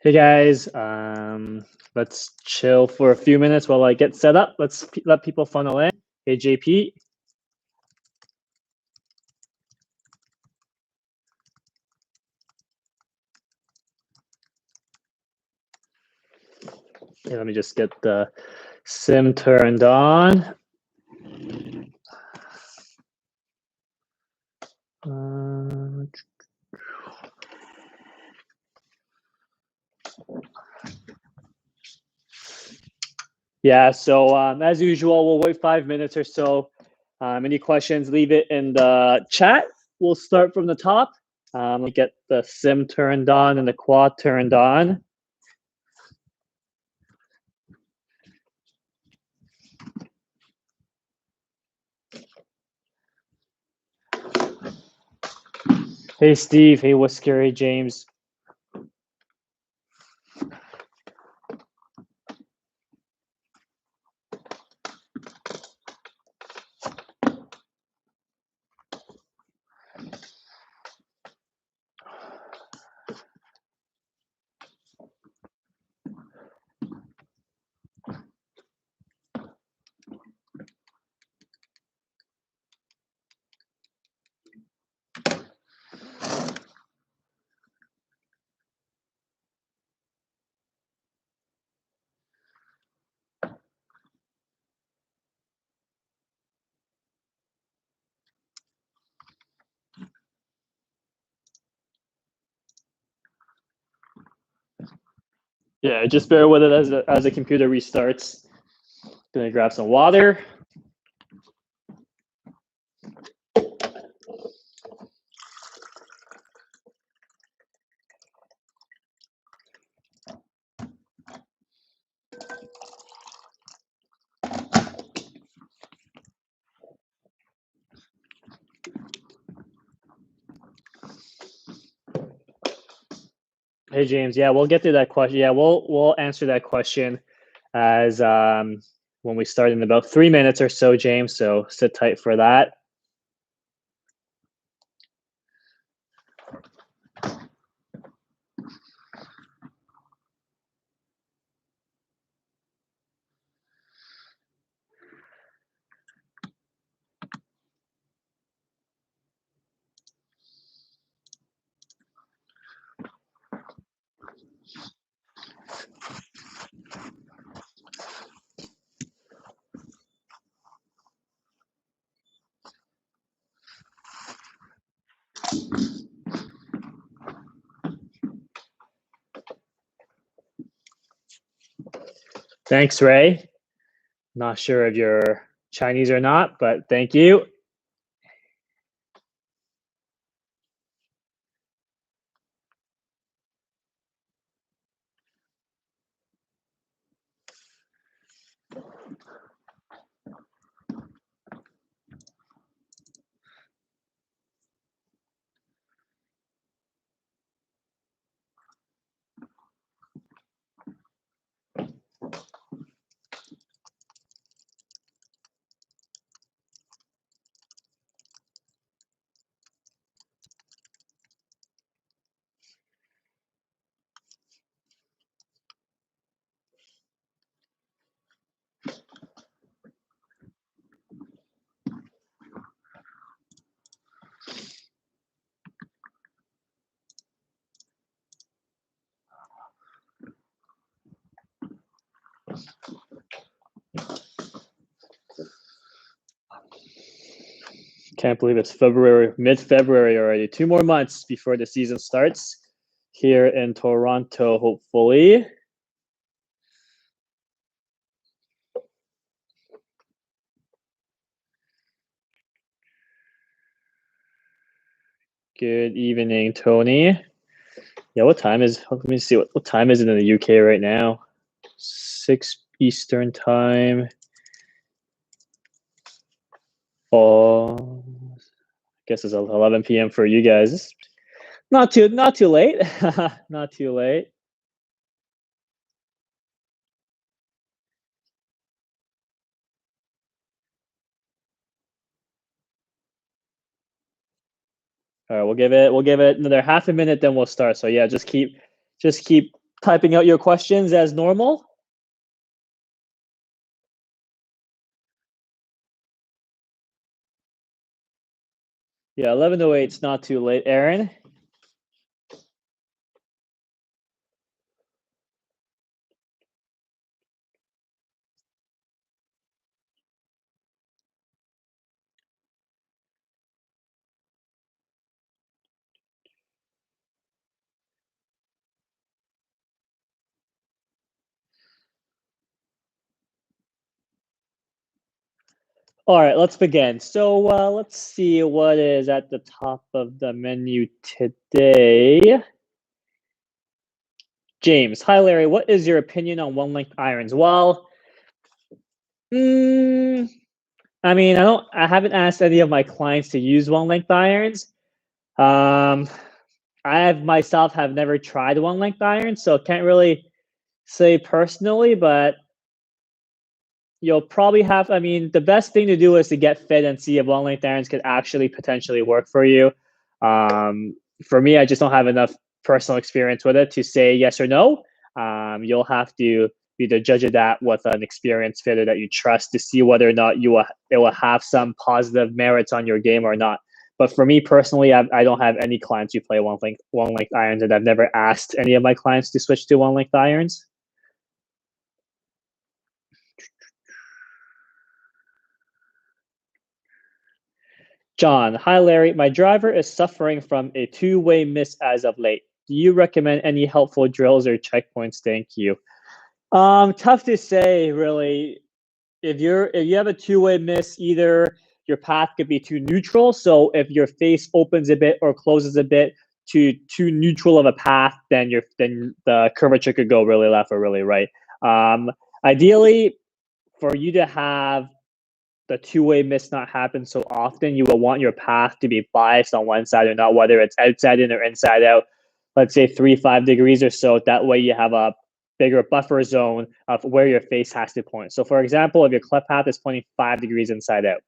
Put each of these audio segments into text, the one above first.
Hey guys, let's chill for a few minutes while I get set up. Let's let people funnel in. Hey JP. Okay, let me just get the sim turned on. Yeah, so as usual, we'll wait 5 minutes or so. Any questions, leave it in the chat. We'll start from the top. Let me get the sim turned on and the quad turned on. Hey Steve, hey what's scary, James. Yeah, just bear with it as the computer restarts. Gonna grab some water. Hey James, yeah, we'll get to that question. Yeah, we'll answer that question as when we start in about 3 minutes or so, James. So sit tight for that. Thanks, Ray. Not sure if you're Chinese or not, but thank you. Can't believe it's February, mid-February already. 2 more months before the season starts here in Toronto, hopefully. Good evening, Tony. Yeah, what time is? Let me see what time is it in the UK right now. 6 Eastern time. Oh, I guess it's 11 p.m. for you guys. Not too late. Not too late. All right, we'll give it another half a minute, then we'll start. So yeah, just keep typing out your questions as normal. Yeah, 11:08 is not too late, Aaron. All right, let's begin. So let's see what is at the top of the menu today. James, hi Larry, what is your opinion on one length irons? Well, I mean, I haven't asked any of my clients to use one length irons. I have myself have never tried one length irons, so can't really say personally, but you'll probably have, I mean, the best thing to do is to get fit and see if one length irons could actually potentially work for you. For me, I just don't have enough personal experience with it to say yes or no. You'll have to either judge that with an experienced fitter that you trust to see whether or not it will have some positive merits on your game or not. But for me personally, I don't have any clients who play one length irons, and I've never asked any of my clients to switch to one length irons. John, hi Larry. My driver is suffering from a two-way miss as of late. Do you recommend any helpful drills or checkpoints? Thank you. Tough to say, really. If you have a two-way miss, either your path could be too neutral. So if your face opens a bit or closes a bit to too neutral of a path, then the curvature could go really left or really right. Ideally, for you to have the two-way miss not happen so often, you will want your path to be biased on one side or not, whether it's outside in or inside out, let's say 3-5 degrees or so. That way you have a bigger buffer zone of where your face has to point. So for example, if your club path is pointing 5 degrees inside out,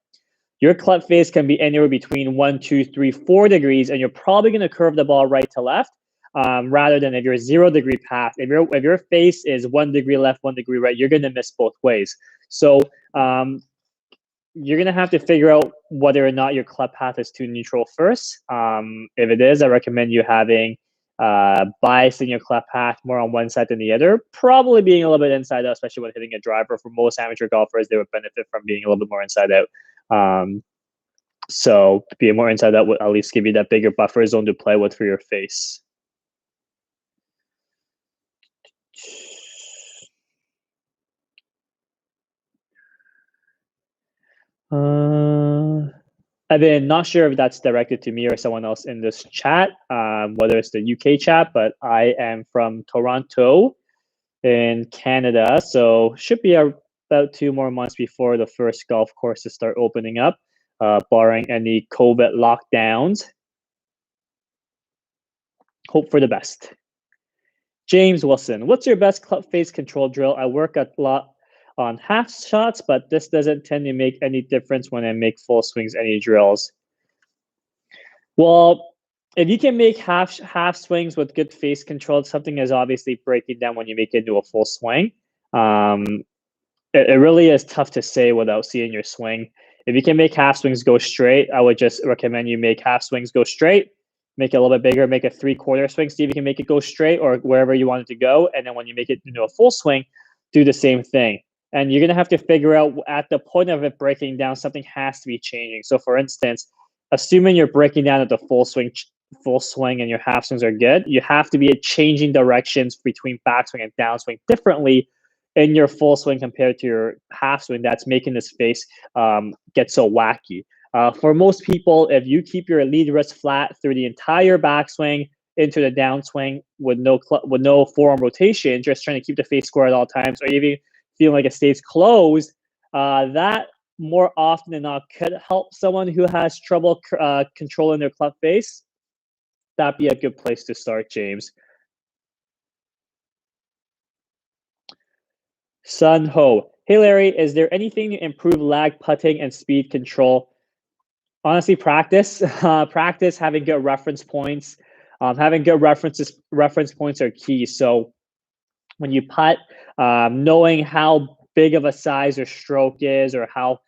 your club face can be anywhere between 1, 2, 3, 4 degrees, and you're probably going to curve the ball right to left, rather than if you're 0-degree path. If your face is 1 degree left, 1 degree right, you're going to miss both ways. So you're going to have to figure out whether or not your club path is too neutral first. If it is, I recommend you having bias in your club path more on one side than the other, probably being a little bit inside out, especially when hitting a driver. For most amateur golfers, they would benefit from being a little bit more inside out. So being more inside out would at least give you that bigger buffer zone to play with for your face. I've been not sure if that's directed to me or someone else in this chat, whether it's the UK chat, but I am from Toronto in Canada, so should be about 2 more months before the first golf courses start opening up, barring any COVID lockdowns. Hope for the best. James Wilson, what's your best club face control drill? I work a lot on half shots, but this doesn't tend to make any difference when I make full swings, any drills. Well, if you can make half swings with good face control, something is obviously breaking down when you make it into a full swing. It really is tough to say without seeing your swing. If you can make half swings go straight, I would just recommend you make half swings go straight, make it a little bit bigger, make a 3/4 swing, see if you can make it go straight or wherever you want it to go. And then when you make it into a full swing, do the same thing. And you're going to have to figure out at the point of it breaking down, something has to be changing. So for instance, assuming you're breaking down at the full swing and your half swings are good, you have to be changing directions between backswing and downswing differently in your full swing compared to your half swing. That's making this face get so wacky. For most people, if you keep your lead wrist flat through the entire backswing into the downswing with no forearm rotation, just trying to keep the face square at all times, or even feeling like it stays closed, that more often than not could help someone who has trouble controlling their club face. That'd be a good place to start, James. Sun Ho. Hey Larry, is there anything to improve lag putting and speed control? Honestly, practice. Practice having good reference points. Having good reference points are key. So when you putt, knowing how big of a size your stroke is or how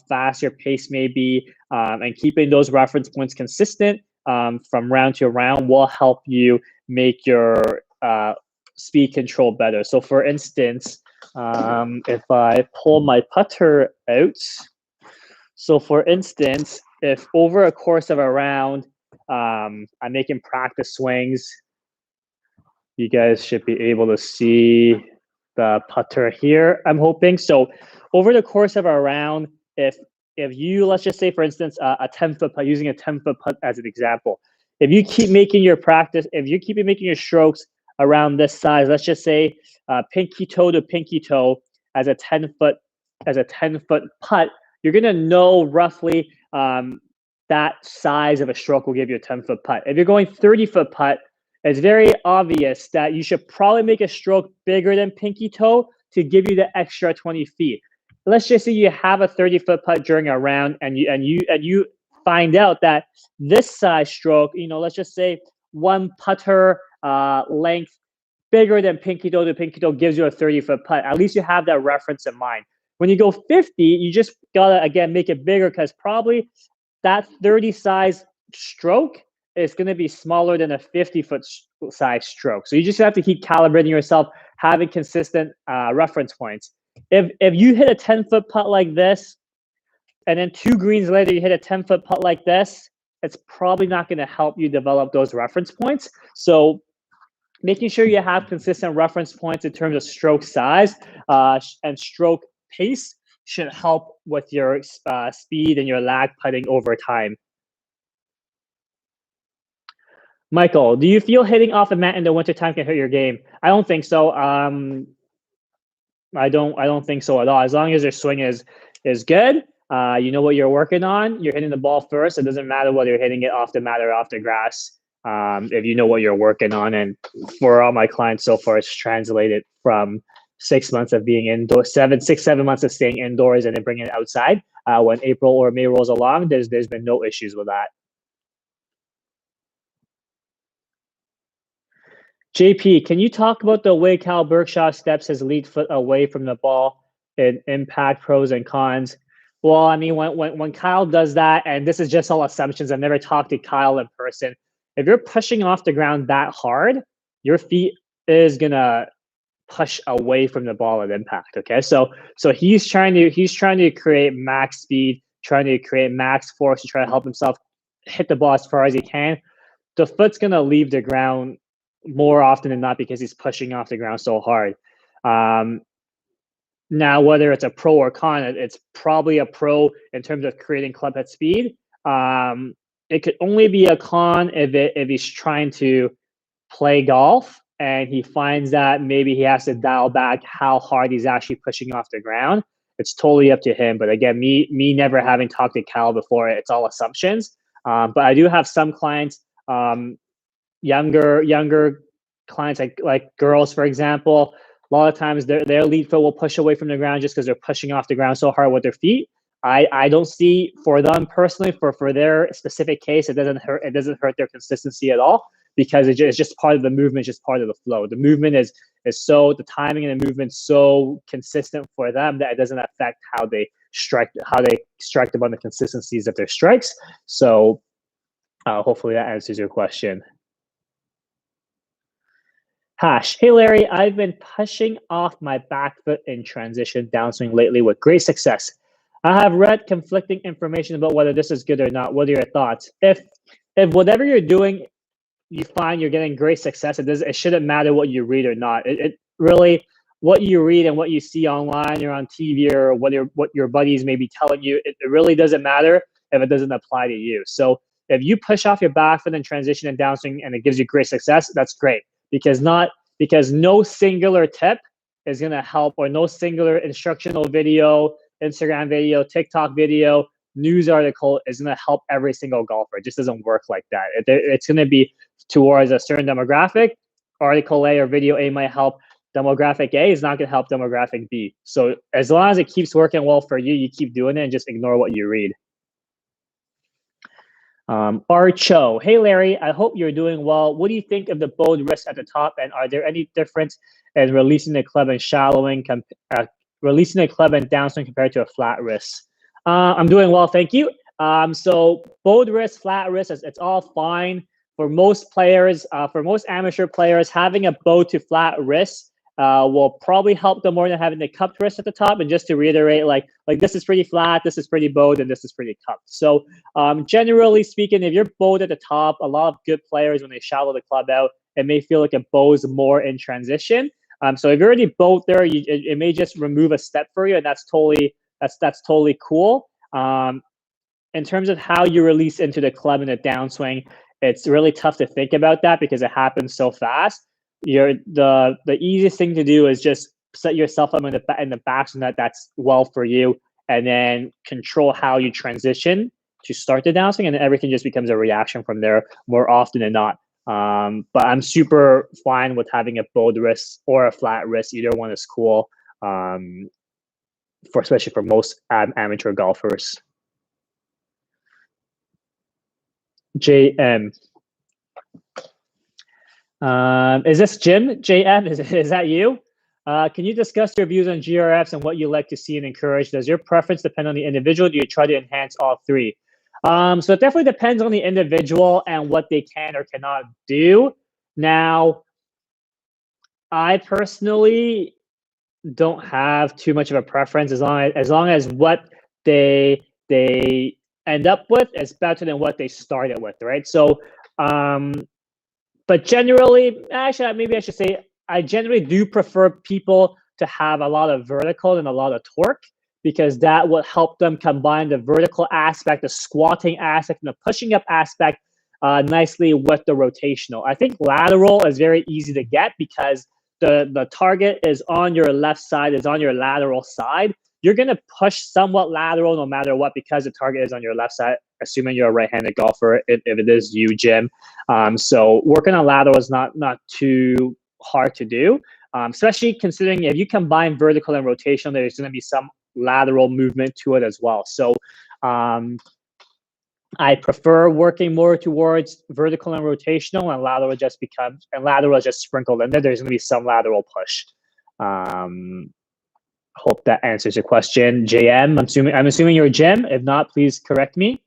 fast your pace may be, and keeping those reference points consistent from round to round will help you make your speed control better. So for instance, if I pull my putter out, so for instance, if over a course of a round, I'm making practice swings, you guys should be able to see the putter here, I'm hoping. So over the course of a round, if you, let's just say, for instance, a 10-foot putt, using a 10-foot putt as an example, if you keep making your practice, if you keep making your strokes around this size, let's just say pinky toe to pinky toe as a 10-foot putt, you're gonna know roughly that size of a stroke will give you a 10-foot putt. If you're going 30-foot putt, it's very obvious that you should probably make a stroke bigger than pinky toe to give you the extra 20 feet. Let's just say you have a 30-foot putt during a round, and you find out that this size stroke, let's just say one putter length bigger than pinky toe to pinky toe gives you a 30-foot putt. At least you have that reference in mind. When you go 50, you just gotta again make it bigger, because probably that 30 size stroke is going to be smaller than a 50-foot size stroke. So you just have to keep calibrating yourself, having consistent reference points. If you hit a 10-foot putt like this, and then 2 greens later you hit a 10-foot putt like this, it's probably not going to help you develop those reference points. So making sure you have consistent reference points in terms of stroke size and stroke pace should help with your speed and your lag putting over time. Michael, do you feel hitting off the mat in the wintertime can hurt your game? I don't think so. I don't think so at all. As long as your swing is good, you know what you're working on. You're hitting the ball first. It doesn't matter whether you're hitting it off the mat or off the grass. If you know what you're working on, and for all my clients so far, it's translated from 6 months of being indoors, 7 months of staying indoors, and then bringing it outside. When April or May rolls along, there's been no issues with that. JP, can you talk about the way Cal Berkshire steps his lead foot away from the ball in impact, pros and cons? Well, I mean, when Kyle does that, and this is just all assumptions, I've never talked to Kyle in person. If you're pushing off the ground that hard, your feet is gonna push away from the ball at impact. Okay, so he's trying to create max speed, trying to create max force to try to help himself hit the ball as far as he can. The foot's gonna leave the ground more often than not because he's pushing off the ground so hard. Now, whether it's a pro or con, it's probably a pro in terms of creating club head speed. It could only be a con if he's trying to play golf and he finds that maybe he has to dial back how hard he's actually pushing off the ground. It's totally up to him. But again, me never having talked to Cal before, it's all assumptions. But I do have some clients, younger clients, like girls, for example. A lot of times their lead foot will push away from the ground just because they're pushing off the ground so hard with their feet. I don't see, for them personally, for their specific case, it doesn't hurt their consistency at all, because it's just part of the movement, just part of the flow. The movement is so, the timing and the movement so consistent for them that it doesn't affect how they strike them on the consistencies of their strikes. So hopefully that answers your question. Hash, hey Larry, I've been pushing off my back foot in transition downswing lately with great success. I have read conflicting information about whether this is good or not. What are your thoughts? If whatever you're doing, you find you're getting great success, it shouldn't matter what you read or not. It really, what you read and what you see online or on TV or what your buddies may be telling you, it really doesn't matter if it doesn't apply to you. So if you push off your back foot in transition and downswing and it gives you great success, that's great. Because no singular tip is going to help, or no singular instructional video, Instagram video, TikTok video, news article is going to help every single golfer. It just doesn't work like that. It's going to be towards a certain demographic. Article A or video A might help demographic A, is not going to help demographic B. So as long as it keeps working well for you, you keep doing it and just ignore what you read. Archo, hey Larry, I hope you're doing well. What do you think of the bowed wrist at the top, and are there any difference in releasing the club and shallowing, releasing the club and downswing compared to a flat wrist? I'm doing well, thank you. So bowed wrist, flat wrist, it's all fine for most players. For most amateur players, having a bow to flat wrist will probably help them more than having the cupped wrist at the top. And just to reiterate, like this is pretty flat, this is pretty bowed, and this is pretty cupped. So generally speaking, if you're bowed at the top, a lot of good players, when they shallow the club out, it may feel like it bows more in transition. So if you're already bowed there, it may just remove a step for you, and that's totally cool. In terms of how you release into the club in a downswing, it's really tough to think about that because it happens so fast. The easiest thing to do is just set yourself up in the backswing that's well for you, and then control how you transition to start the downswing, and then everything just becomes a reaction from there more often than not. But I'm super fine with having a bowed wrist or a flat wrist. Either one is cool, especially for most amateur golfers. JM. Is this Jim? JM, is that you? Can you discuss your views on GRFs and what you like to see and encourage? Does your preference depend on the individual? Do you try to enhance all three? So it definitely depends on the individual and what they can or cannot do. Now, I personally don't have too much of a preference as long as what they end up with is better than what they started with, right? So, but generally, actually, maybe I should say, I generally do prefer people to have a lot of vertical and a lot of torque, because that will help them combine the vertical aspect, the squatting aspect, and the pushing up aspect nicely with the rotational. I think lateral is very easy to get because the target is on your left side, is on your lateral side. You're going to push somewhat lateral no matter what because the target is on your left side, assuming you're a right-handed golfer, if it is you, Jim. So working on lateral is not too hard to do, especially considering if you combine vertical and rotational, there's going to be some lateral movement to it as well. So I prefer working more towards vertical and rotational, and lateral is just sprinkled in there. There's going to be some lateral push. Hope that answers your question, JM. I'm assuming you're Jim. If not, please correct me.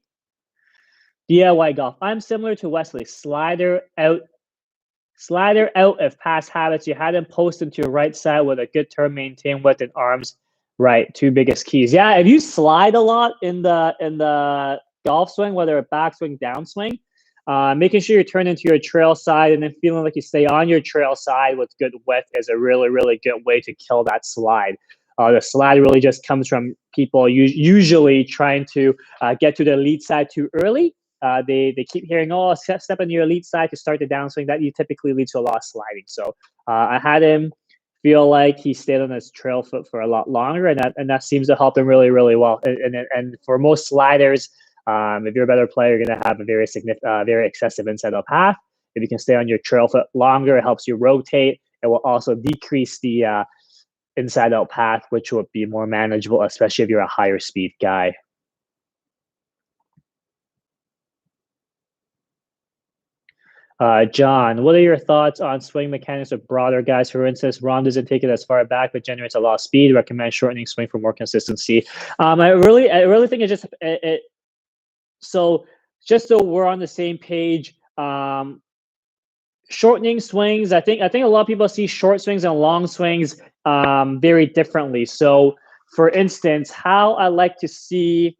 DIY golf. I'm similar to Wesley. Slider out if past habits. You had him posted to your right side with a good turn, maintain width and arms right. Two biggest keys. Yeah, if you slide a lot in the golf swing, whether a backswing, downswing, making sure you turn into your trail side and then feeling like you stay on your trail side with good width is a really, really good way to kill that slide. The slide really just comes from people usually trying to get to the lead side too early. They keep hearing, oh, step on your lead side to start the downswing. That typically leads to a lot of sliding. So I had him feel like he stayed on his trail foot for a lot longer, and that seems to help him really, really well. And for most sliders, if you're a better player, you're going to have a very very excessive inside out path. If you can stay on your trail foot longer, it helps you rotate. It will also decrease the inside out path, which will be more manageable, especially if you're a higher speed guy. John, what are your thoughts on swing mechanics of broader guys? For instance, Ron doesn't take it as far back, but generates a lot of speed. Recommend shortening swing for more consistency. I really think so just so we're on the same page, shortening swings, I think a lot of people see short swings and long swings very differently. So for instance, how I like to see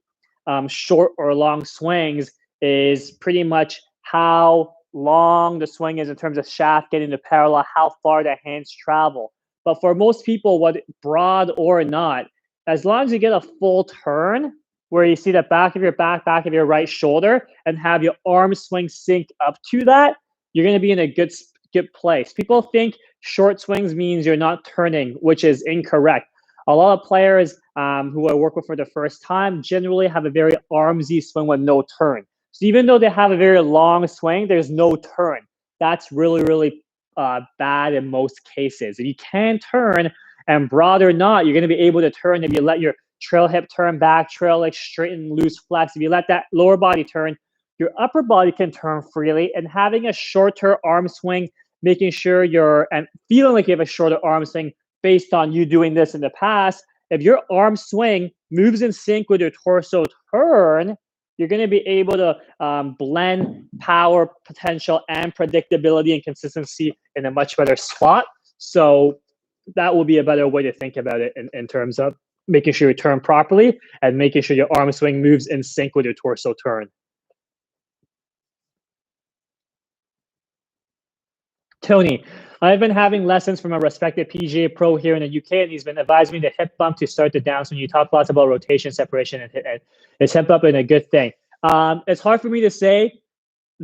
short or long swings is pretty much how long the swing is in terms of shaft getting to parallel, how far the hands travel. But for most people, whether broad or not, as long as you get a full turn where you see the back of your back of your right shoulder and have your arm swing sync up to that, you're going to be in a good place. People think short swings means you're not turning, which is incorrect. A lot of players who I work with for the first time generally have a very armsy swing with no turn. So even though they have a very long swing, there's no turn. That's really, really bad in most cases. If you can turn, and broad or not, you're going to be able to turn if you let your trail hip turn back, trail leg straighten, loose flex. If you let that lower body turn, your upper body can turn freely, and having a shorter arm swing, making sure you're and feeling like you have a shorter arm swing based on you doing this in the past. If your arm swing moves in sync with your torso turn, you're going to be able to blend power, potential, and predictability and consistency in a much better spot. So that will be a better way to think about it in terms of making sure you turn properly and making sure your arm swing moves in sync with your torso turn. Tony, I've been having lessons from a respected PGA pro here in the UK, and he's been advising me to hip bump to start the downswing. You talk lots about rotation, separation, and is hip bump a good thing? It's hard for me to say.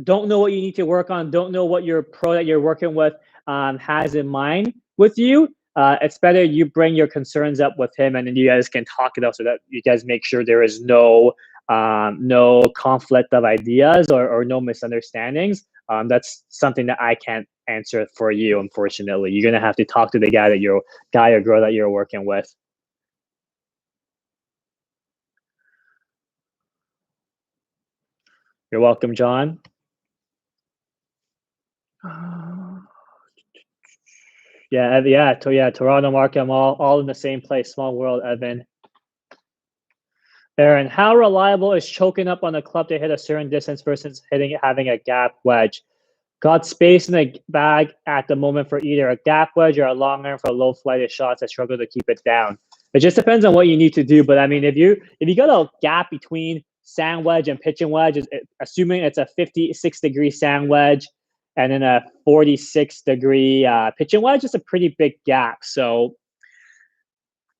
Don't know what you need to work on. Don't know what your pro that you're working with has in mind with you. It's better you bring your concerns up with him, and then you guys can talk it out so that you guys make sure there is no conflict of ideas or no misunderstandings. That's something that I can't answer for you, unfortunately. You're gonna have to talk to the guy or girl that you're working with. You're welcome, John. Yeah, Toronto market. I'm all in the same place. Small world, Evan. Aaron, how reliable is choking up on the club to hit a certain distance versus having a gap wedge? Got space in the bag at the moment for either a gap wedge or a long iron for low flighted shots. I struggle to keep it down. It just depends on what you need to do. But I mean, if you got a gap between sand wedge and pitching wedge, assuming it's a 56-degree sand wedge and then a 46-degree pitching wedge, it's a pretty big gap. So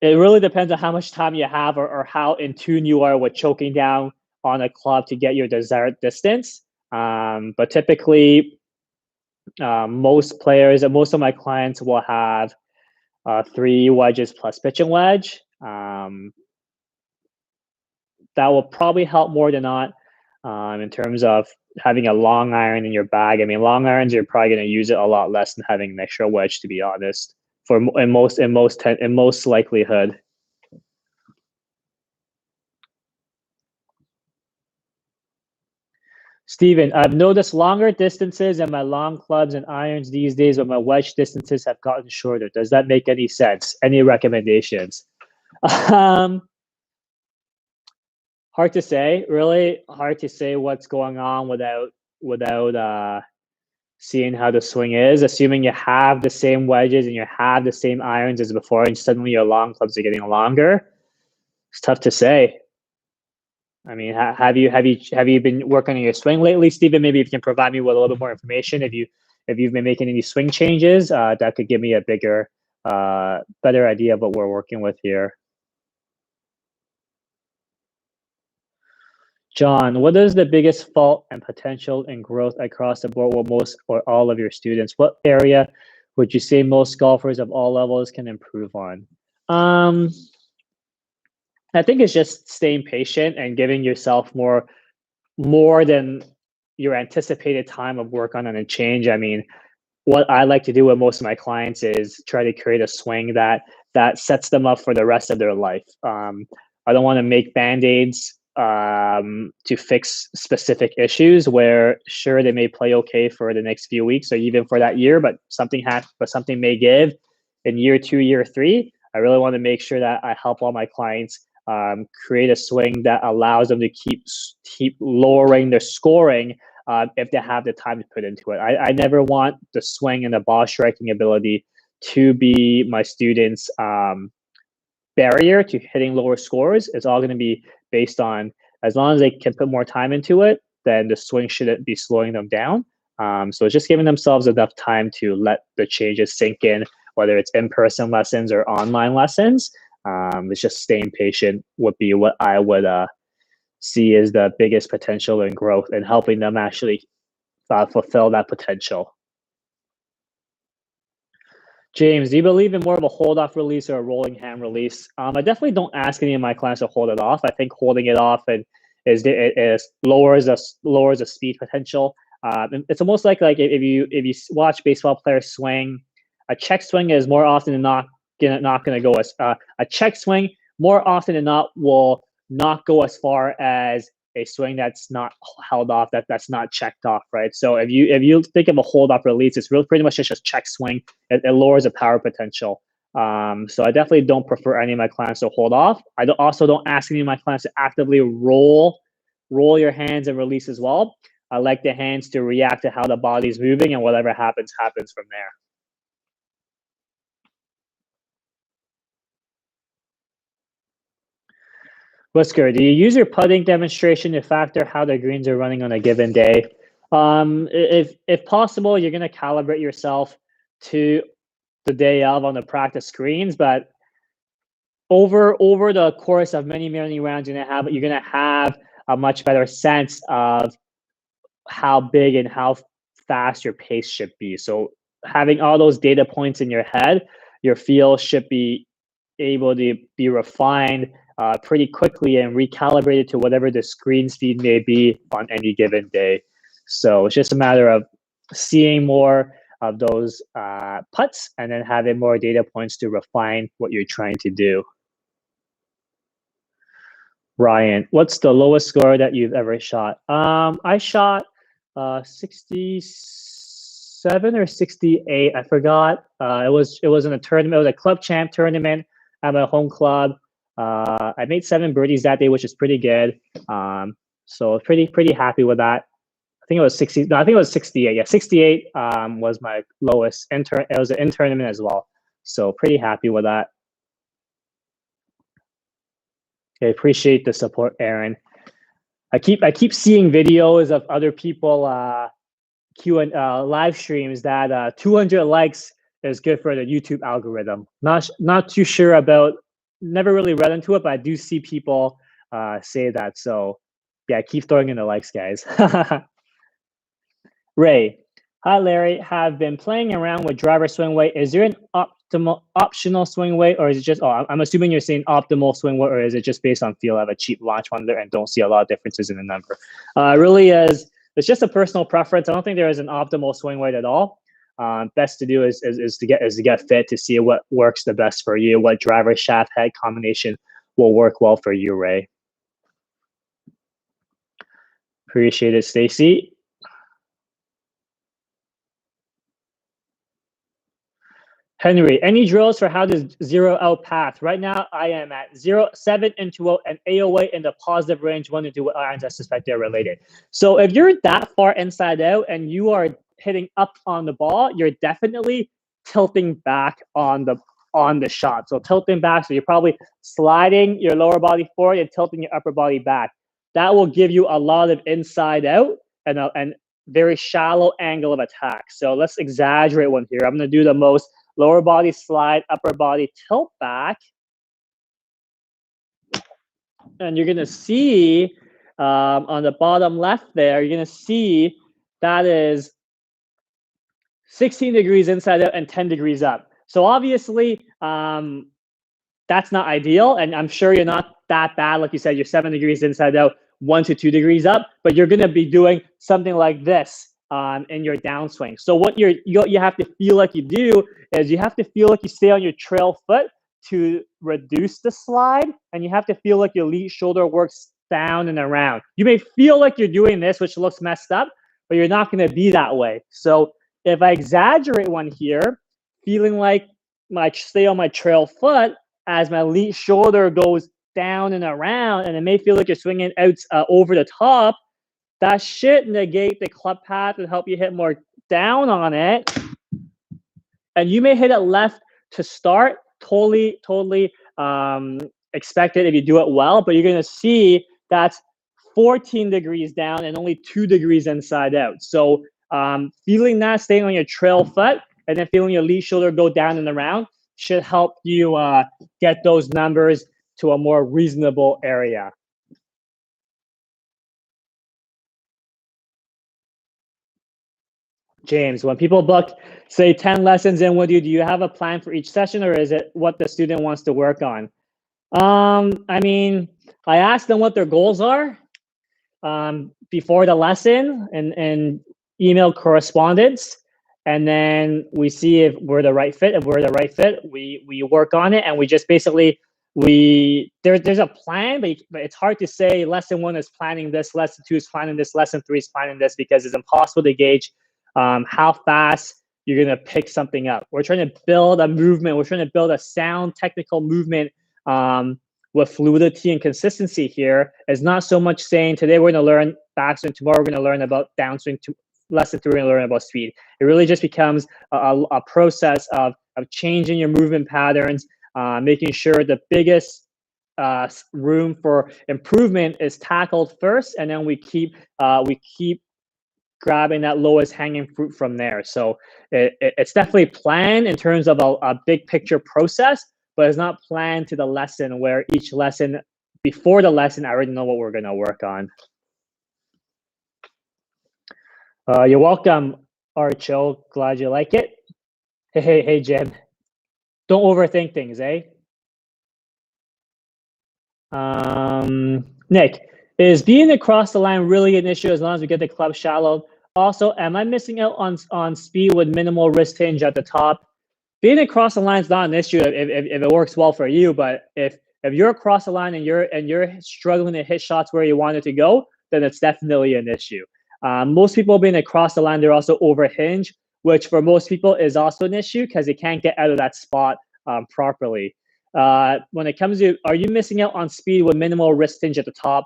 it really depends on how much time you have or how in tune you are with choking down on a club to get your desired distance. But typically, most players and most of my clients will have 3 wedges plus pitching wedge. That will probably help more than not in terms of having a long iron in your bag. I mean, long irons, you're probably going to use it a lot less than having an extra wedge, to be honest. In most likelihood. Steven, I've noticed longer distances in my long clubs and irons these days, but my wedge distances have gotten shorter. Does that make any sense? Any recommendations? Hard to say. Really hard to say what's going on without seeing how the swing is. Assuming you have the same wedges and you have the same irons as before, and suddenly your long clubs are getting longer. It's tough to say. I mean, have you been working on your swing lately, Stephen? Maybe if you can provide me with a little bit more information. If you've been making any swing changes, that could give me a better idea of what we're working with here. John, what is the biggest fault and potential in growth across the board with most or all of your students? What area would you say most golfers of all levels can improve on? I think it's just staying patient and giving yourself more than your anticipated time of work on a change. I mean, what I like to do with most of my clients is try to create a swing that sets them up for the rest of their life. I don't want to make band-aids to fix specific issues where sure they may play okay for the next few weeks or even for that year, but something may give in year 2, year 3. I really want to make sure that I help all my clients create a swing that allows them to keep lowering their scoring if they have the time to put into it. I never want the swing and the ball striking ability to be my students' barrier to hitting lower scores. It's all going to be based on, as long as they can put more time into it, then the swing shouldn't be slowing them down. So it's just giving themselves enough time to let the changes sink in, whether it's in-person lessons or online lessons. It's just staying patient would be what I would see as the biggest potential in growth and helping them actually fulfill that potential. James, do you believe in more of a hold-off release or a rolling hand release? I definitely don't ask any of my clients to hold it off. I think holding it off lowers the speed potential. It's almost like if you watch baseball players swing, a check swing is more often than not going to go as a check swing more often than not will not go as far as a swing that's not held off, that's not checked off, right? So if you think of a hold off release, it's real pretty much just a check swing. It lowers the power potential. So I definitely don't prefer any of my clients to hold off. Also don't ask any of my clients to actively roll your hands and release as well. I like the hands to react to how the body's moving, and whatever happens from there. Whisker, do you use your putting demonstration to factor how the greens are running on a given day? If possible, you're going to calibrate yourself to the day of on the practice screens, but over the course of many rounds, you're gonna have a much better sense of how big and how fast your pace should be. So having all those data points in your head, your feel should be able to be refined pretty quickly and recalibrated to whatever the screen speed may be on any given day. So it's just a matter of seeing more of those putts and then having more data points to refine what you're trying to do. Ryan, what's the lowest score that you've ever shot? I shot 67 or 68. I forgot. It was in a tournament. It was a club champ tournament at my home club. I made 7 birdies that day, which is pretty good. So pretty happy with that. I think it was 60. No, I think it was 68. Yeah, 68 was my lowest. It was an in tournament as well. So pretty happy with that. I appreciate the support, Aaron. I keep seeing videos of other people live streams that 200 likes is good for the YouTube algorithm. Not too sure about. Never really read into it, but I do see people say that. So yeah, keep throwing in the likes, guys. Ray, hi Larry. Have been playing around with driver swing weight. Is there an optional swing weight, or is it just? Oh, I'm assuming you're saying optimal swing weight, or is it just based on feel? I have a cheap launch one there and don't see a lot of differences in the number. Really is. It's just a personal preference. I don't think there is an optimal swing weight at all. Best to do is to get fit to see what works the best for you. What driver shaft head combination will work well for you, Ray. Appreciate it, Stacy. Henry, any drills for how to zero out path? Right now, I am at 7 into an AOA in the positive range, 1 into irons. I suspect they're related. So if you're that far inside out and you are hitting up on the ball, you're definitely tilting back on the shot. So tilting back, so you're probably sliding your lower body forward and tilting your upper body back. That will give you a lot of inside out and very shallow angle of attack. So let's exaggerate one here. I'm going to do the most. Lower body slide, upper body tilt back. And you're going to see on the bottom left there, you're going to see that is 16 degrees inside out and 10 degrees up. So obviously, that's not ideal. And I'm sure you're not that bad. Like you said, you're 7 degrees inside out, 1 to 2 degrees up. But you're going to be doing something like this in your downswing. So what you have to feel like you do is you have to feel like you stay on your trail foot to reduce the slide, and you have to feel like your lead shoulder works down and around. You may feel like you're doing this, which looks messed up, but you're not going to be that way. So if I exaggerate one here, feeling like stay on my trail foot as my lead shoulder goes down and around, and it may feel like you're swinging out over the top, that should negate the club path and help you hit more down on it. And you may hit it left to start, totally expected if you do it well, but you're going to see that's 14 degrees down and only 2 degrees inside out. So feeling that, staying on your trail foot, and then feeling your lead shoulder go down and around should help you get those numbers to a more reasonable area. James, when people book, say 10 lessons in with you, do you have a plan for each session, or is it what the student wants to work on? I mean, I ask them what their goals are before the lesson and email correspondence. And then we see if we're the right fit. If we're the right fit, we work on it, and we just basically there's a plan, but it's hard to say lesson 1 is planning this, lesson 2 is planning this, lesson 3 is planning this, because it's impossible to gauge how fast you're going to pick something up. We're trying to build a movement. We're trying to build a sound technical movement with fluidity and consistency here. It's not so much saying today we're going to learn backswing, tomorrow we're going to learn about downswing, lesson 3 we're going to learn about speed. It really just becomes a process of changing your movement patterns, making sure the biggest room for improvement is tackled first, and then we keep grabbing that lowest hanging fruit from there. So it's definitely planned in terms of a big picture process, but it's not planned to the lesson where each lesson, before the lesson, I already know what we're going to work on. You're welcome, Archo. Glad you like it. Hey, Jen. Don't overthink things, eh? Nick, is being across the line really an issue as long as we get the club shallow? Also, am I missing out on speed with minimal wrist hinge at the top? Being across the line is not an issue if it works well for you, but if you're across the line and you're struggling to hit shots where you want it to go, then it's definitely an issue. Most people being across the line, they're also over hinge, which for most people is also an issue because they can't get out of that spot properly. When it comes to, are you missing out on speed with minimal wrist hinge at the top?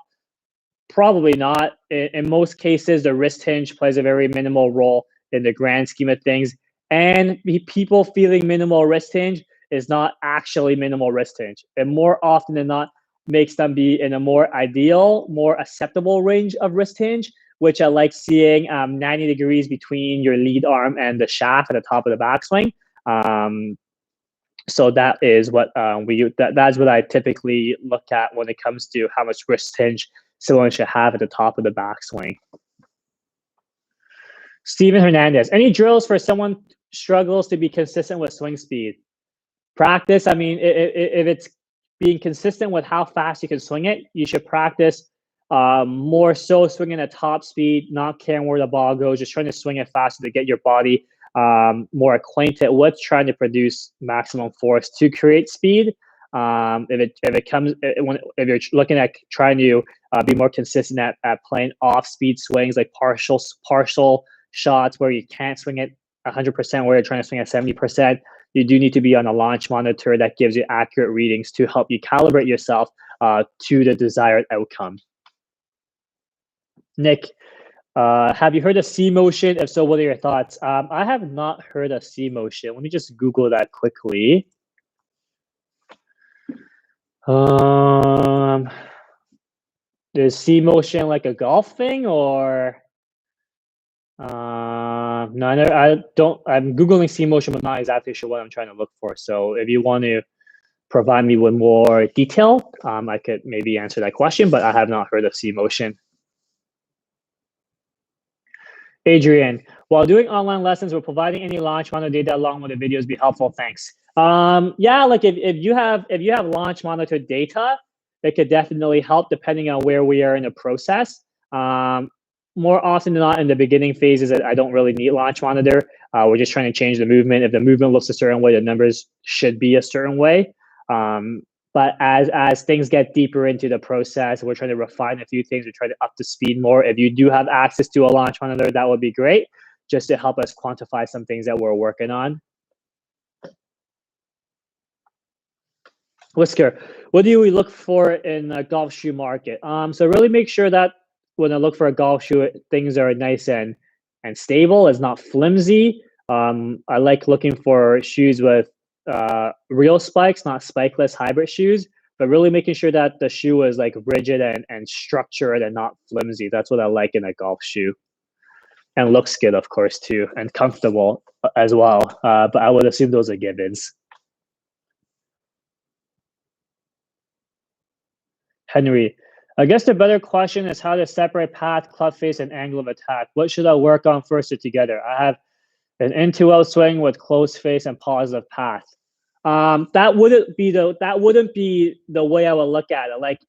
Probably not. In most cases, the wrist hinge plays a very minimal role in the grand scheme of things. And people feeling minimal wrist hinge is not actually minimal wrist hinge. It more often than not makes them be in a more ideal, more acceptable range of wrist hinge, which I like seeing 90 degrees between your lead arm and the shaft at the top of the backswing. So that is what that's what I typically look at when it comes to how much wrist hinge someone should have at the top of the backswing. Steven Hernandez, any drills for someone struggles to be consistent with swing speed? Practice. I mean, if it's being consistent with how fast you can swing it, you should practice more so swinging at top speed, not caring where the ball goes, just trying to swing it faster to get your body more acquainted with trying to produce maximum force to create speed. If you're looking at trying to be more consistent at playing off speed swings, like partial shots where you can't swing it 100%, where you're trying to swing at 70%, you do need to be on a launch monitor that gives you accurate readings to help you calibrate yourself to the desired outcome. Nick, have you heard of C motion? If so, what are your thoughts? I have not heard of C motion. Let me just Google that quickly. Is C motion like a golf thing, or no? I don't. I'm Googling C motion, but not exactly sure what I'm trying to look for. So if you want to provide me with more detail, I could maybe answer that question, but I have not heard of C motion. Adrian, while doing online lessons, will providing any launch monitor data along with the videos be helpful? Thanks. Yeah, like if you have launch monitor data, it could definitely help depending on where we are in the process. More often than not, in the beginning phases, I don't really need launch monitor. We're just trying to change the movement. If the movement looks a certain way, the numbers should be a certain way. But as things get deeper into the process, we're trying to refine a few things. We're trying to up the speed more. If you do have access to a launch monitor, that would be great, just to help us quantify some things that we're working on. Whisker, what do we look for in a golf shoe market? So really make sure that when I look for a golf shoe, things are nice and stable. It's not flimsy. I like looking for shoes with real spikes, not spikeless hybrid shoes, but really making sure that the shoe is like rigid and structured and not flimsy. That's what I like in a golf shoe. And looks good, of course, too, and comfortable as well. But I would assume those are givens. Henry, I guess the better question is how to separate path, club face, and angle of attack. What should I work on first or together? I have an in-to-out swing with closed face and positive path. That wouldn't be the way I would look at it. Like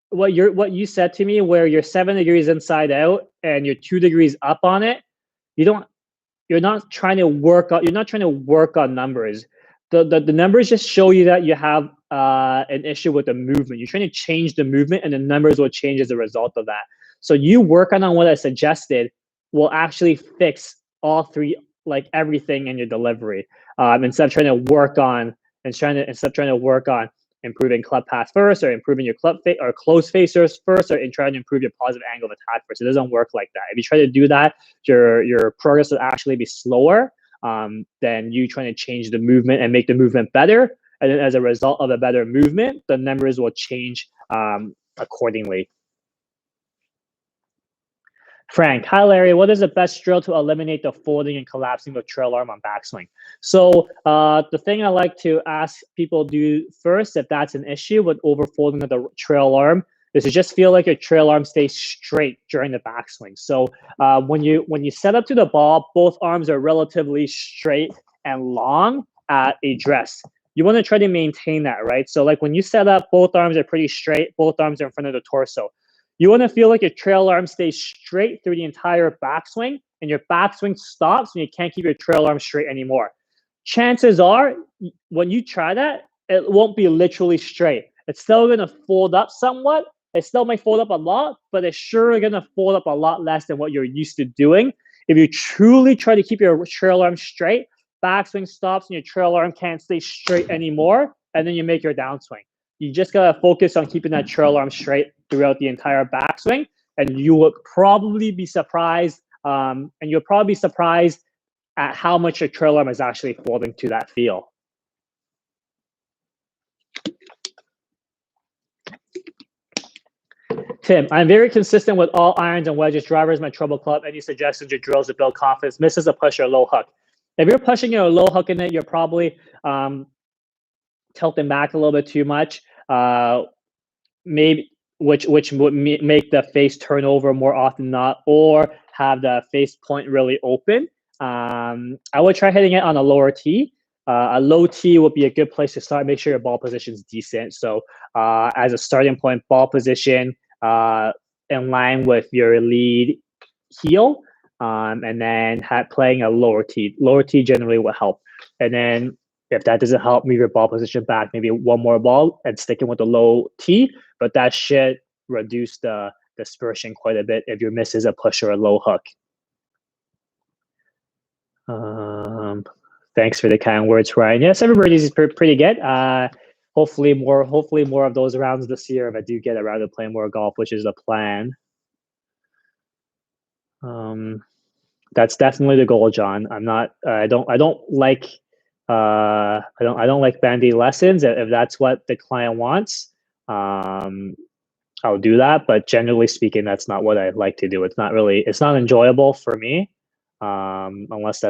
what you said to me, where you're 7 degrees inside out and you're 2 degrees up on it. You're not trying to work on numbers. the numbers just show you that you have an issue with the movement. You're trying to change the movement, and the numbers will change as a result of that. So you work on what I suggested will actually fix all three, like everything in your delivery. Instead of trying to work on improving club pass first, or improving your club or close facers first, or in trying to improve your positive angle of attack first. It doesn't work like that. If you try to do that, your progress will actually be slower than you trying to change the movement and make the movement better. And then as a result of a better movement, the numbers will change accordingly. Frank, hi Larry, what is the best drill to eliminate the folding and collapsing of trail arm on backswing? So the thing I like to ask people do first, if that's an issue with overfolding of the trail arm, is to just feel like your trail arm stays straight during the backswing. So when you set up to the ball, both arms are relatively straight and long at address. You want to try to maintain that, right? So like when you set up, both arms are pretty straight, both arms are in front of the torso. You want to feel like your trail arm stays straight through the entire backswing, and your backswing stops and you can't keep your trail arm straight anymore. Chances are, when you try that, it won't be literally straight. It's still going to fold up somewhat. It still might fold up a lot, but it's sure going to fold up a lot less than what you're used to doing. If you truly try to keep your trail arm straight, backswing stops and your trail arm can't stay straight anymore, and then you make your downswing. You just gotta focus on keeping that trail arm straight throughout the entire backswing, and you will probably be surprised. And you'll probably be surprised at how much your trail arm is actually folding to that feel. Tim, I'm very consistent with all irons and wedges. Drivers, my trouble club. Any suggestions or drills to build confidence? Misses a push or a low hook. If you're pushing your low hook in it, you're probably tilting back a little bit too much. Maybe which would make the face turn over more often than not, or have the face point really open. I would try hitting it on a lower tee. A low tee would be a good place to start. Make sure your ball position is decent. So as a starting point, ball position in line with your lead heel, and then playing a lower tee. Lower tee generally will help. And then if that doesn't help, move your ball position back, maybe one more ball and sticking with the low tee, but that should reduce the dispersion quite a bit if your miss is a push or a low hook. Thanks for the kind words, Ryan. Yes, everybody's pretty good. Hopefully more of those rounds this year if I do get around to playing more golf, which is the plan. That's definitely the goal, John. I don't like bandy lessons. If that's what the client wants, I'll do that. But generally speaking, that's not what I like to do. It's not enjoyable for me, unless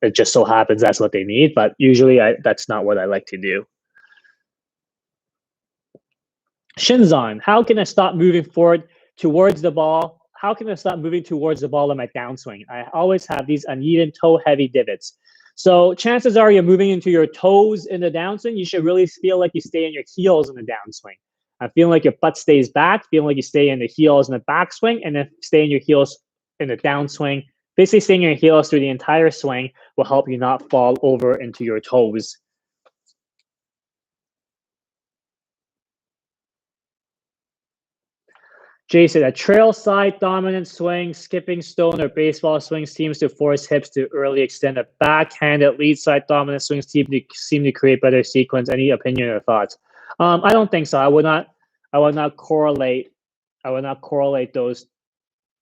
it just so happens that's what they need. But usually that's not what I like to do. Shinzon, how can I stop moving forward towards the ball? How can I stop moving towards the ball in my downswing? I always have these uneven toe-heavy divots. So chances are you're moving into your toes in the downswing. You should really feel like you stay in your heels in the downswing. I'm feeling like your butt stays back, feeling like you stay in the heels in the backswing, and then stay in your heels in the downswing. Basically, staying in your heels through the entire swing will help you not fall over into your toes. Jason, a trail side dominant swing, skipping stone, or baseball swing seems to force hips to early extend. A backhanded lead side dominant swings seem to create better sequence. Any opinion or thoughts? I don't think so. I would not correlate those,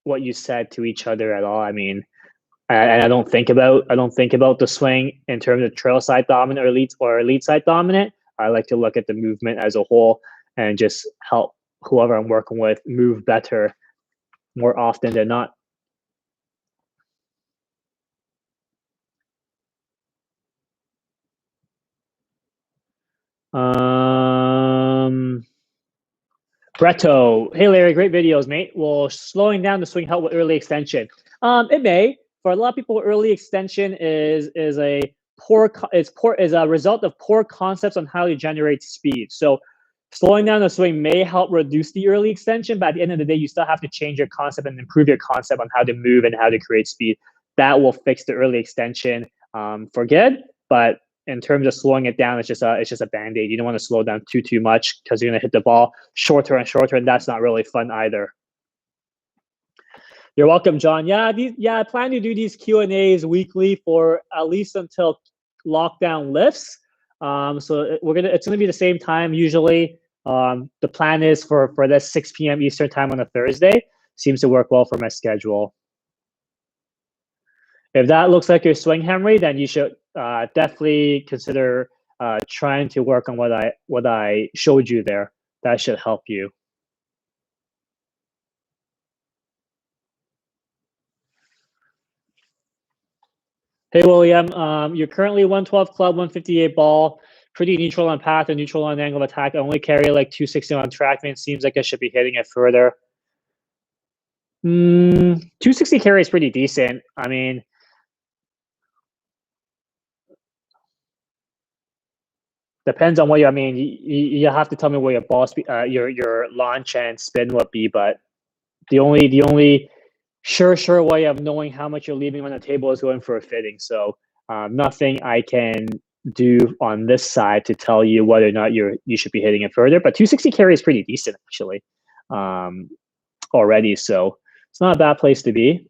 what you said, to each other at all. I mean, and I don't think about the swing in terms of trail side dominant or lead side dominant. I like to look at the movement as a whole and just help whoever I'm working with move better more often than not. Bretto, hey Larry, great videos, mate. Will slowing down the swing help with early extension? It may. For a lot of people, early extension is a result of poor concepts on how to generate speed. So slowing down the swing may help reduce the early extension, but at the end of the day, you still have to change your concept and improve your concept on how to move and how to create speed. That will fix the early extension for good, but in terms of slowing it down, it's just a band-aid. You don't want to slow down too much because you're going to hit the ball shorter and shorter, and that's not really fun either. You're welcome, John. Yeah, I plan to do these Q&As weekly for at least until lockdown lifts. So it's gonna be the same time usually. The plan is for this 6 p.m. Eastern time on a Thursday. Seems to work well for my schedule. If that looks like your swing, Henry, then you should definitely consider trying to work on what I showed you there. That should help you. Hey, William, you're currently 112 club, 158 ball, pretty neutral on path and neutral on angle of attack. I only carry like 260 on TrackMan. Seems like I should be hitting it further. 260 carry is pretty decent. I mean, depends on what you. I mean, you have to tell me what your ball speed, your launch and spin would be. But the only sure way of knowing how much you're leaving on the table is going for a fitting. So nothing I can do on this side to tell you whether or not you should be hitting it further. But 260 carry is pretty decent actually already. So it's not a bad place to be.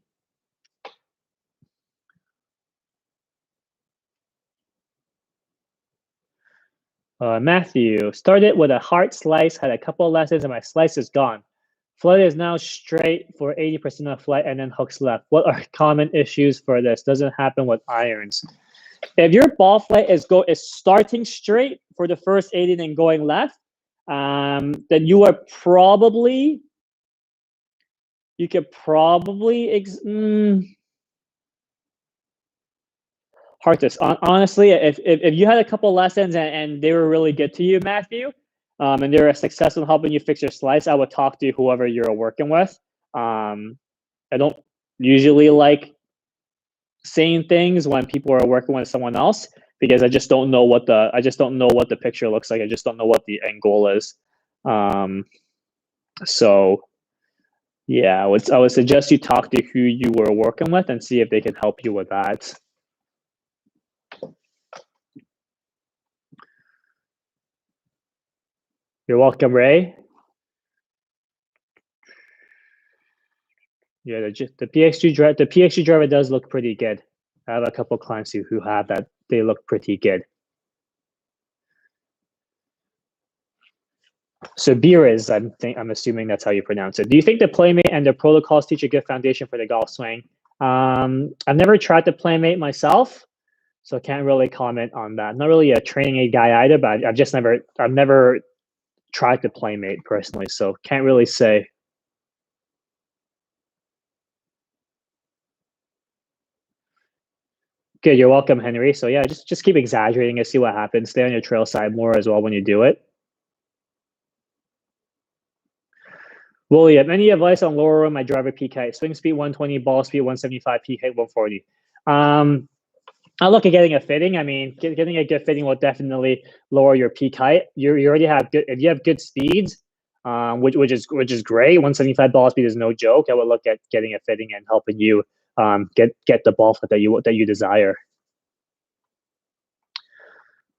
Matthew, started with a hard slice, had a couple of lessons, and my slice is gone. Flight is now straight for 80% of flight and then hooks left. What are common issues for this? Doesn't happen with irons. If your ball flight is starting straight for the first 80 and going left, then you could probably hard to honestly, if you had a couple lessons and they were really good to you, Matthew, and they're successful in helping you fix your slice, I would talk to whoever you're working with. I don't usually like saying things when people are working with someone else because I just don't know what the picture looks like. I just don't know what the end goal is. So yeah, I would suggest you talk to who you were working with and see if they can help you with that. You're welcome, Ray. Yeah, the PXG driver does look pretty good. I have a couple clients who have that. They look pretty good. So Beers, I'm assuming that's how you pronounce it. Do you think the Playmate and the protocols teach a good foundation for the golf swing? I've never tried the Playmate myself, so I can't really comment on that. I'm not really a training aid guy either, but I've never tried the Playmate personally, so can't really say. Good, you're welcome, Henry. So yeah, just keep exaggerating and see what happens. Stay on your trail side more as well when you do it. William, any advice on lowering my driver peak height? Swing speed 120, ball speed 175, peak height 140. I look at getting a fitting. I mean, getting a good fitting will definitely lower your peak height. You already have good, if you have good speeds, which is great. 175 ball speed is no joke. I would look at getting a fitting and helping you get the ball that you desire.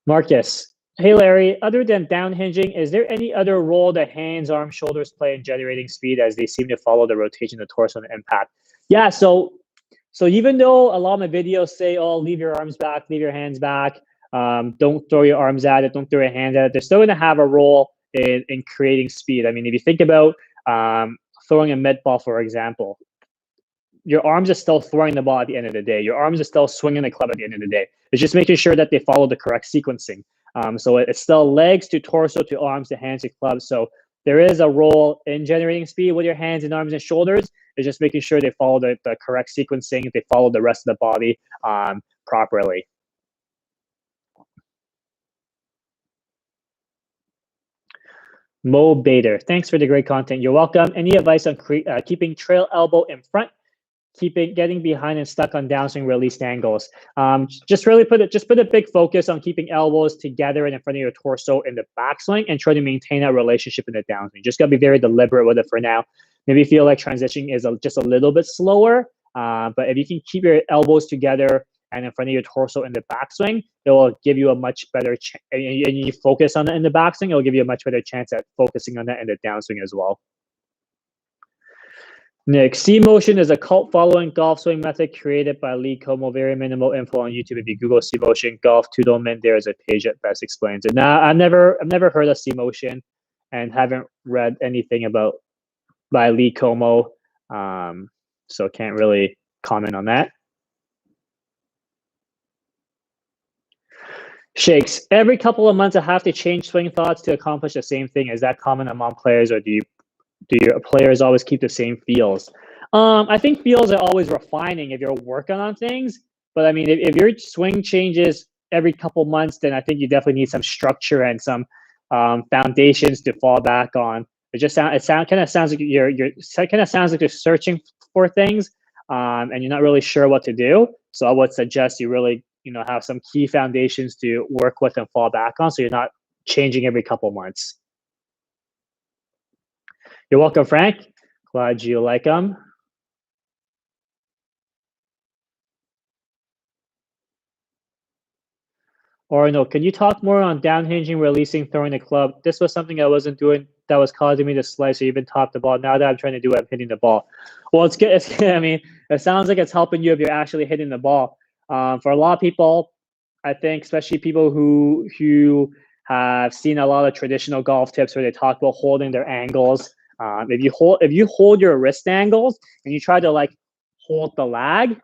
Marcus, hey Larry, other than downhinging, is there any other role that hands, arms, shoulders play in generating speed as they seem to follow the rotation of the torso and impact? Yeah, so even though a lot of my videos say, oh, leave your arms back, leave your hands back, don't throw your arms at it, don't throw your hands at it, they're still going to have a role in creating speed. I mean, if you think about throwing a mid ball, for example, your arms are still throwing the ball at the end of the day. Your arms are still swinging the club at the end of the day. It's just making sure that they follow the correct sequencing. So it's still legs to torso to arms to hands to club. So there is a role in generating speed with your hands and arms and shoulders. It's just making sure they follow the correct sequencing. They follow the rest of the body properly. Mo Bader, thanks for the great content. You're welcome. Any advice on keeping trail elbow in front, getting behind and stuck on downswing released angles? Just put a big focus on keeping elbows together and in front of your torso in the backswing and try to maintain that relationship in the downswing. Just gotta be very deliberate with it for now. Maybe feel like transitioning is just a little bit slower, but if you can keep your elbows together and in front of your torso in the backswing, it will give you a much better and you focus on it in the backswing, it will give you a much better chance at focusing on that in the downswing as well. Nick, C motion is a cult following golf swing method created by Lee Como. Very minimal info on YouTube. If you Google C motion golf Tudor Min, there is a page that best explains it. Now, I've never heard of C motion, and haven't read anything about by Lee Como, so can't really comment on that. Shakes, every couple of months I have to change swing thoughts to accomplish the same thing. Is that common among players, or do your players always keep the same feels? I think feels are always refining if you're working on things. But I mean, if your swing changes every couple months, then I think you definitely need some structure and some foundations to fall back on. Kind of sounds like you're searching for things, and you're not really sure what to do. So I would suggest you really, have some key foundations to work with and fall back on, so you're not changing every couple months. You're welcome, Frank. Glad you like them. Or no, can you talk more on downhinging, releasing, throwing the club? This was something I wasn't doing that was causing me to slice or even top the ball. Now that I'm trying to do it, I'm hitting the ball. Well, it's good. I mean, it sounds like it's helping you if you're actually hitting the ball. For a lot of people, I think, especially people who have seen a lot of traditional golf tips where they talk about holding their angles. If you hold your wrist angles and you try to hold the lag,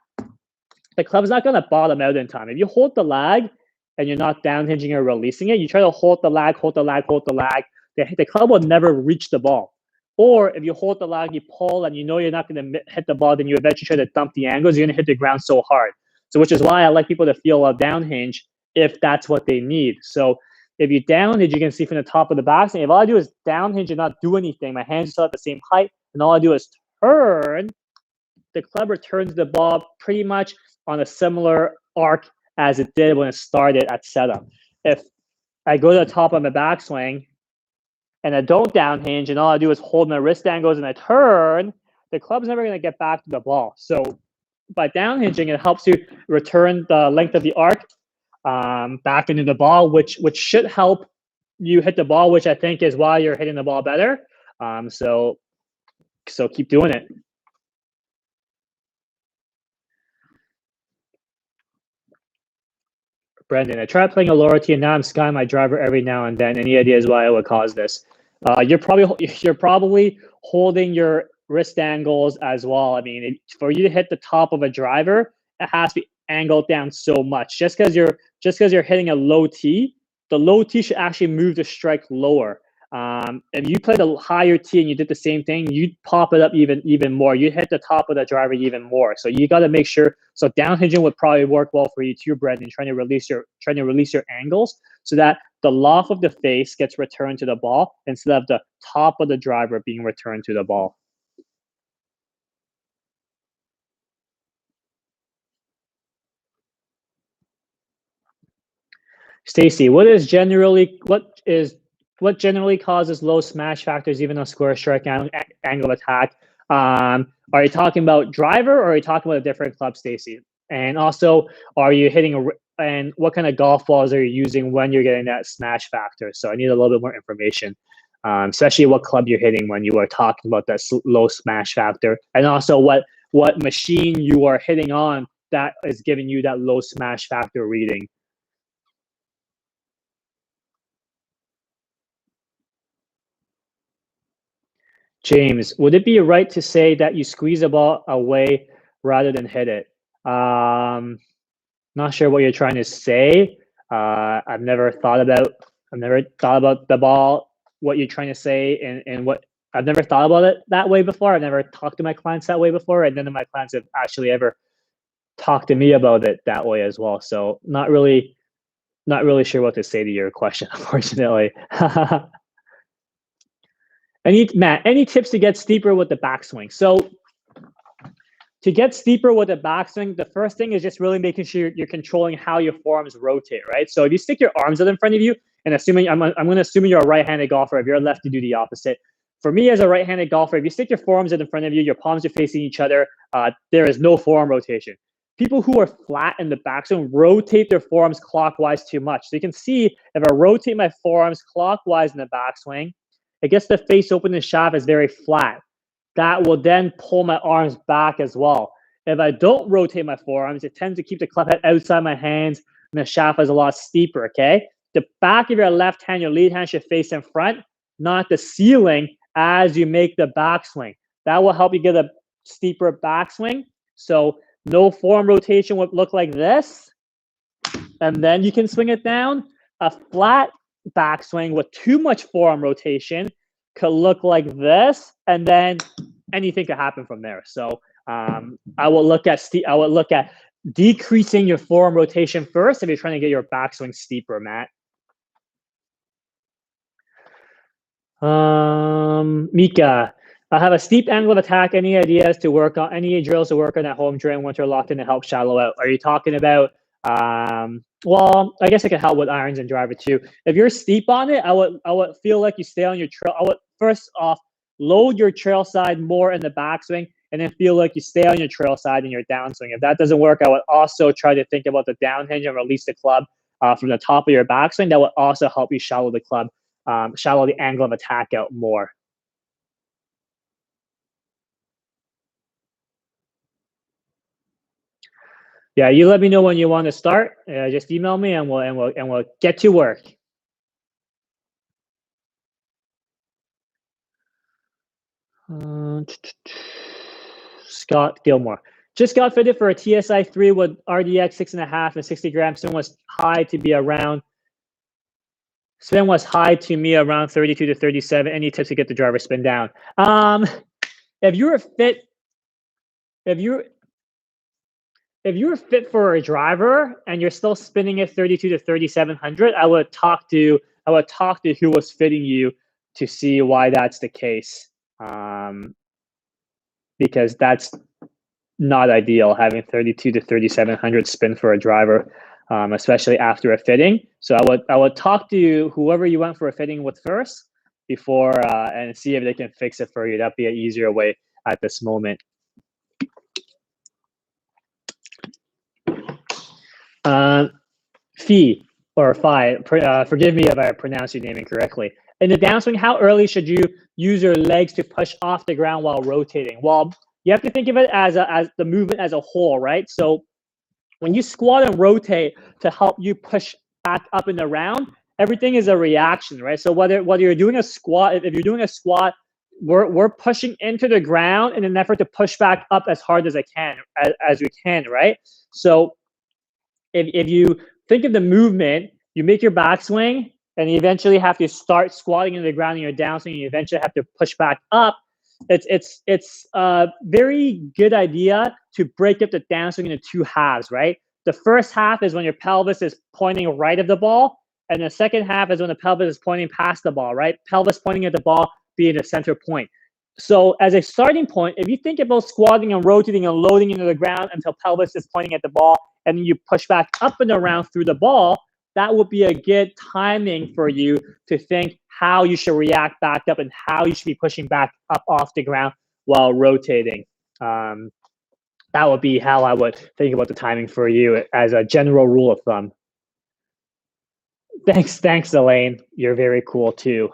the club's not going to bottom out in time. If you hold the lag and you're not downhinging or releasing it, you try to hold the lag, the club will never reach the ball. Or if you hold the lag, you pull, and you're not going to hit the ball, then you eventually try to dump the angles, you're going to hit the ground so hard. So which is why I like people to feel a downhinge if that's what they need. So if you downhinge, you can see from the top of the backswing, if all I do is downhinge and not do anything, my hands are still at the same height, and all I do is turn, the club returns the ball pretty much on a similar arc as it did when it started at setup. If I go to the top of my backswing and I don't downhinge and all I do is hold my wrist angles and I turn, the club's never going to get back to the ball. So by downhinging, it helps you return the length of the arc back into the ball, which should help you hit the ball, which I think is why you're hitting the ball better. So keep doing it. Brendan, I tried playing a lower tee and now I'm skying my driver every now and then. Any ideas why it would cause this? You're probably holding your wrist angles as well. I mean, for you to hit the top of a driver, it has to be angled down so much. Just because you're hitting a low tee, the low tee should actually move the strike lower. If you played a higher tee and you did the same thing, you'd pop it up even more. You hit the top of the driver even more. So you got to make sure. So downhinging would probably work well for you too, Brendan. Trying to release your angles so that the loft of the face gets returned to the ball instead of the top of the driver being returned to the ball. Stacy, what generally causes low smash factors even on square strike angle attack? Are you talking about driver or are you talking about a different club, Stacy? And also, are you hitting and what kind of golf balls are you using when you're getting that smash factor? So I need a little bit more information, especially what club you're hitting when you are talking about that low smash factor, and also what machine you are hitting on that is giving you that low smash factor reading. James, would it be right to say that you squeeze the ball away rather than hit it? Not sure what you're trying to say. I've never thought about the ball, what you're trying to say, and what I've never thought about it that way before. I've never talked to my clients that way before, and none of my clients have actually ever talked to me about it that way as well. So not really sure what to say to your question, unfortunately. Matt, any tips to get steeper with the backswing? So to get steeper with the backswing, the first thing is just really making sure you're controlling how your forearms rotate, right? So if you stick your arms out in front of you, and I'm going to assume you're a right-handed golfer. If you're a lefty, do the opposite. For me as a right-handed golfer, if you stick your forearms out in front of you, your palms are facing each other, there is no forearm rotation. people who are flat in the backswing rotate their forearms clockwise too much. So you can see if I rotate my forearms clockwise in the backswing, it gets the face open and shaft is very flat. That will then pull my arms back as well. If I don't rotate my forearms, it tends to keep the club head outside my hands and the shaft is a lot steeper, okay? The back of your left hand, your lead hand should face in front, not the ceiling as you make the backswing. That will help you get a steeper backswing. So no forearm rotation would look like this. And then you can swing it down. A flat backswing with too much forearm rotation could look like this. And then anything could happen from there. So I will look at decreasing your forearm rotation first if you're trying to get your backswing steeper, Matt. Mika, I have a steep angle of attack. Any ideas to work on? Any drills to work on at home during winter locked in to help shallow out? Are you talking about? Well, I guess it could help with irons and driver too. If you're steep on it, I would feel like you stay on your trail. I would first off load your trail side more in the backswing, and then feel like you stay on your trail side in your downswing. If that doesn't work, I would also try to think about the down hinge and release the club from the top of your backswing. That would also help you shallow the club. Shallow the angle of attack out more. Yeah, you let me know when you want to start. Just email me and we'll get to work. Scott Gilmore just got fitted for a TSI 3 with RDX 6.5 and 60 grams. Swing was high to me around 32 to 37. Any tips to get the driver spin down? If you're fit for a driver and you're still spinning at 32 to 3700, I would talk to who was fitting you to see why that's the case. Because that's not ideal, having 32 to 3700 spin for a driver, especially after a fitting. So I would talk to whoever you went for a fitting with first before and see if they can fix it for you. That'd be an easier way at this moment. Fee or Phi, forgive me if I pronounce your name incorrectly. In the downswing, how early should you use your legs to push off the ground while rotating? Well, you have to think of it as the movement as a whole, right? So when you squat and rotate to help you push back up in the round, everything is a reaction, right? So whether you're doing a squat, if you're doing a squat, we're pushing into the ground in an effort to push back up as hard as we can, right? So if you think of the movement, you make your backswing, and you eventually have to start squatting into the ground in your downswing, and you eventually have to push back up. It's a very good idea to break up the downswing into two halves, right? The first half is when your pelvis is pointing right of the ball, and the second half is when the pelvis is pointing past the ball, right? Pelvis pointing at the ball being the center point. So as a starting point, if you think about squatting and rotating and loading into the ground until pelvis is pointing at the ball, and then you push back up and around through the ball, that would be a good timing for you to think how you should react back up and how you should be pushing back up off the ground while rotating. That would be how I would think about the timing for you as a general rule of thumb. Thanks, Elaine. You're very cool too.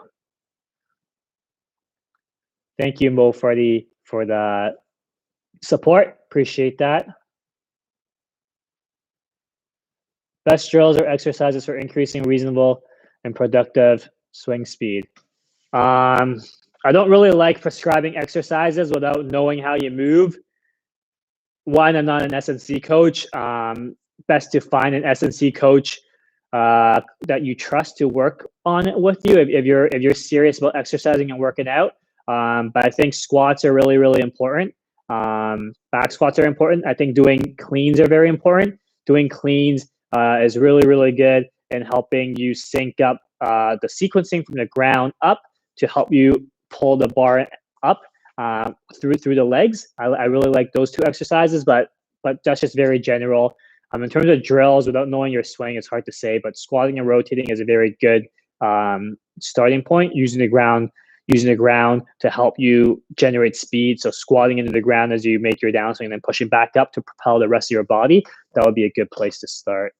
Thank you, Mo, for the support. Appreciate that. Best drills or exercises for increasing reasonable and productive swing speed. I don't really like prescribing exercises without knowing how you move. One, I'm not an S&C coach. Best to find an S&C coach that you trust to work on it with you if you're serious about exercising and working out. But I think squats are really, really important. Back squats are important. I think doing cleans are very important. Doing cleans is really, really good in helping you sync up the sequencing from the ground up to help you pull the bar up through the legs. I really like those two exercises, but that's just very general. In terms of drills, without knowing your swing, it's hard to say, but squatting and rotating is a very good starting point. Using the ground, using the ground to help you generate speed. So squatting into the ground as you make your downswing and then pushing back up to propel the rest of your body, that would be a good place to start.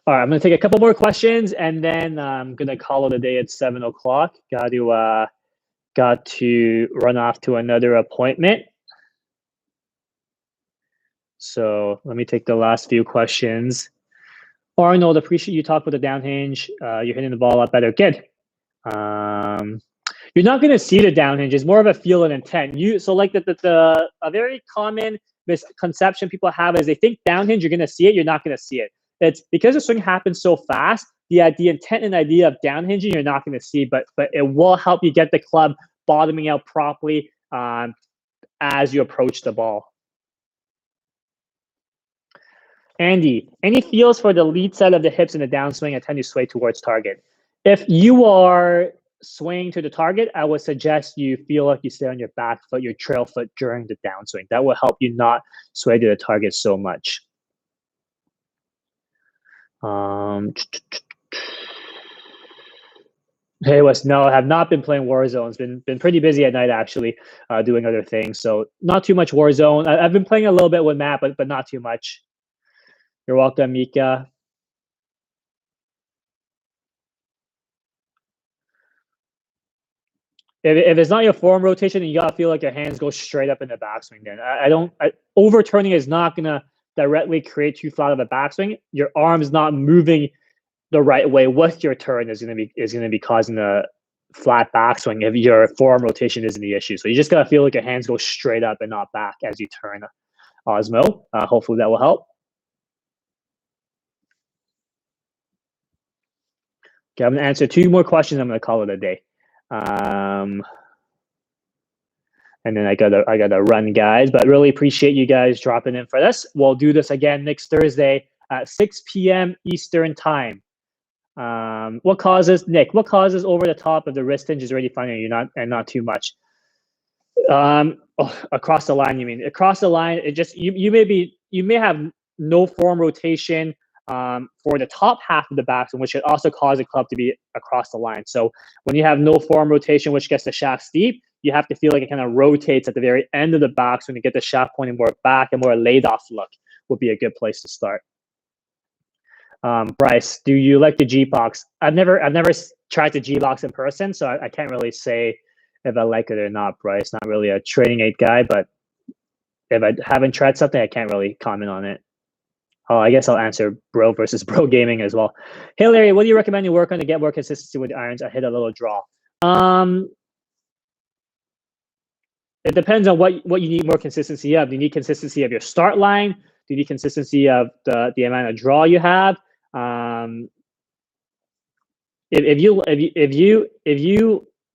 All right, I'm going to take a couple more questions, and then I'm going to call it a day at 7 o'clock. Got to run off to another appointment. So let me take the last few questions. Arnold, appreciate you talk about the down hinge. You're hitting the ball a lot better. Good. You're not going to see the down hinge. It's more of a feel and intent. So like a very common misconception people have is they think down hinge, you're going to see it. You're not going to see it. It's because the swing happens so fast. The intent and idea of down hinging, you're not going to see, but it will help you get the club bottoming out properly as you approach the ball. Andy, any feels for the lead side of the hips in the downswing? I tend to sway towards target. If you are swaying to the target, I would suggest you feel like you stay on your back foot, your trail foot during the downswing. That will help you not sway to the target so much. Hey, no, I have not been playing Warzone. It's been pretty busy at night, actually, doing other things. So not too much Warzone. I've been playing a little bit with Matt, but not too much. You're welcome, Mika. If it's not your form rotation, you gotta feel like your hands go straight up in the backswing. Then overturning is not gonna directly create too flat of a backswing. Your arm's not moving the right way with your turn is gonna be causing a flat backswing if your form rotation isn't the issue. So you just gotta feel like your hands go straight up and not back as you turn. Osmo, hopefully that will help. Okay, I'm gonna answer 2 more questions. I'm gonna call it a day. And then I gotta run, guys. But really appreciate you guys dropping in for this. We'll do this again next Thursday at 6 p.m. Eastern time. What causes over the top of the wrist hinge is already fine and not too much. Across the line, you mean? Across the line, it just you may have no form rotation for the top half of the backswing, which could also cause the club to be across the line. So when you have no form rotation, which gets the shaft steep, you have to feel like it kind of rotates at the very end of the backswing to get the shaft pointing more back, and more laid off look would be a good place to start. Bryce, do you like the G-box? I've never tried the G-box in person, so I can't really say if I like it or not, Bryce. Not really a training aid guy, but if I haven't tried something, I can't really comment on it. Oh, I guess I'll answer bro versus bro gaming as well. Hey, Larry, what do you recommend you work on to get more consistency with the irons? I hit a little draw. It depends on what you need more consistency of. Do you need consistency of your start line? Do you need consistency of the amount of draw you have? If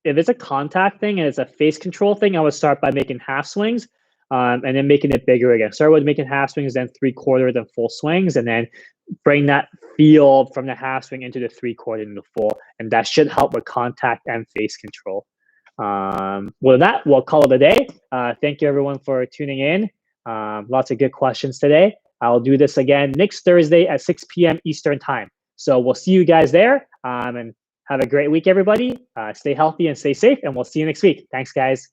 it's a contact thing and it's a face control thing, I would start by making half swings, and then making it bigger again. Start with making half swings, then 3/4, then full swings, and then bring that feel from the half swing into the 3/4 into full, and that should help with contact and face control. With that, we'll call it a day. Thank you everyone for tuning in. Lots of good questions today. I'll do this again next Thursday at 6 p.m. Eastern time. So we'll see you guys there, and have a great week, everybody. Stay healthy and stay safe, and we'll see you next week. Thanks, guys.